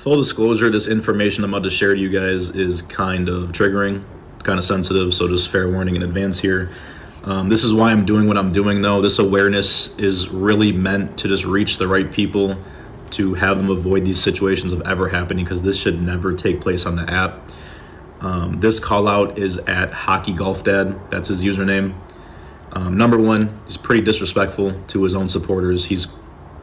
Full disclosure, this information I'm about to share to you guys is kind of triggering, kind of sensitive, so just fair warning in advance here. This is why I'm doing what I'm doing, though. This awareness is really meant to just reach the right people, to have them avoid these situations of ever happening, because this should never take place on the app. This call out is at Hockey Golf Dad. That's his username. Number one, he's pretty disrespectful to his own supporters. He's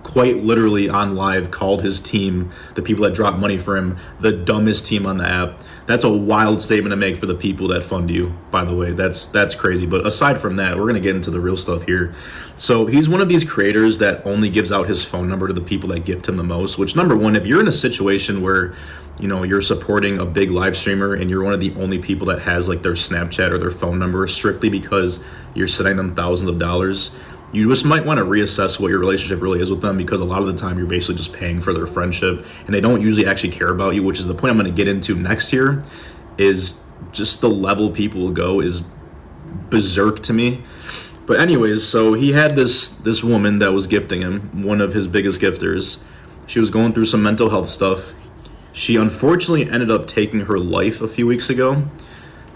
quite literally on live called his team, the people that drop money for him, the dumbest team on the app. That's a wild statement to make for the people that fund you, by the way. That's crazy. But aside from that, we're going to get into the real stuff here. So he's one of these creators that only gives out his phone number to the people that gift him the most, which, number one, if you're in a situation where you're supporting a big live streamer and you're one of the only people that has like their Snapchat or their phone number strictly because you're sending them thousands of dollars, you just might want to reassess what your relationship really is with them, because a lot of the time you're basically just paying for their friendship and they don't usually actually care about you, which is the point I'm going to get into next here. Is just the level people will go is berserk to me. But anyways, so he had this woman that was gifting him, one of his biggest gifters. She was going through some mental health stuff. She unfortunately ended up taking her life a few weeks ago.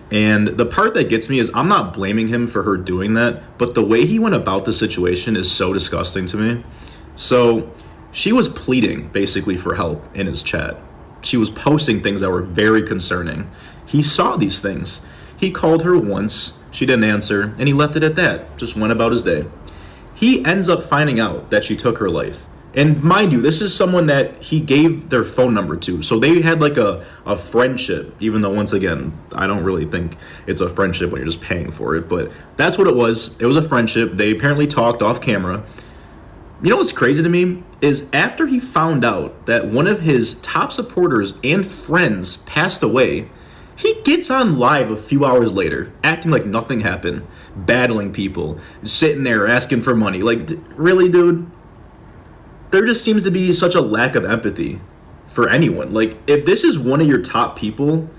And the part that gets me is I'm not blaming him for her doing that, but the way he went about the situation is so disgusting to me. So she was pleading basically for help in his chat. She was posting things that were very concerning. He saw these things. He called her once, she didn't answer, and he left it at that, just went about his day. He ends up finding out that she took her life. And mind you, this is someone that he gave their phone number to. So they had like a friendship, even though, once again, I don't really think it's a friendship when you're just paying for it. But that's what it was. It was a friendship. They apparently talked off camera. You know what's crazy to me is after he found out that one of his top supporters and friends passed away, he gets on live a few hours later, acting like nothing happened, battling people, sitting there asking for money. Like, really, dude? There just seems to be such a lack of empathy for anyone. Like, if this is one of your top people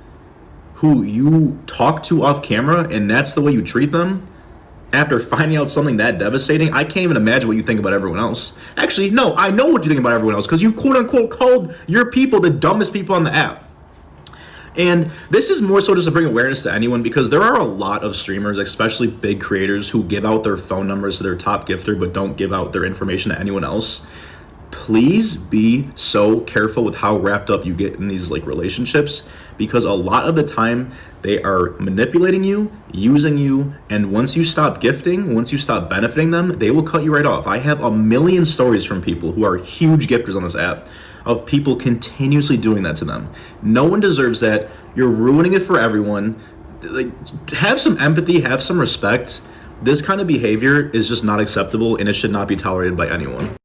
who you talk to off camera and that's the way you treat them after finding out something that devastating, I can't even imagine what you think about everyone else. Actually, no, I know what you think about everyone else, because you quote unquote called your people the dumbest people on the app. And this is more so just to bring awareness to anyone, because there are a lot of streamers, especially big creators, who give out their phone numbers to their top gifter but don't give out their information to anyone else. Please be so careful with how wrapped up you get in these like relationships, because a lot of the time they are manipulating you, using you, and once you stop gifting, once you stop benefiting them, they will cut you right off. I have a million stories from people who are huge gifters on this app of people continuously doing that to them. No one deserves that. You're ruining it for everyone. Like, have some empathy, have some respect. This kind of behavior is just not acceptable, and it should not be tolerated by anyone.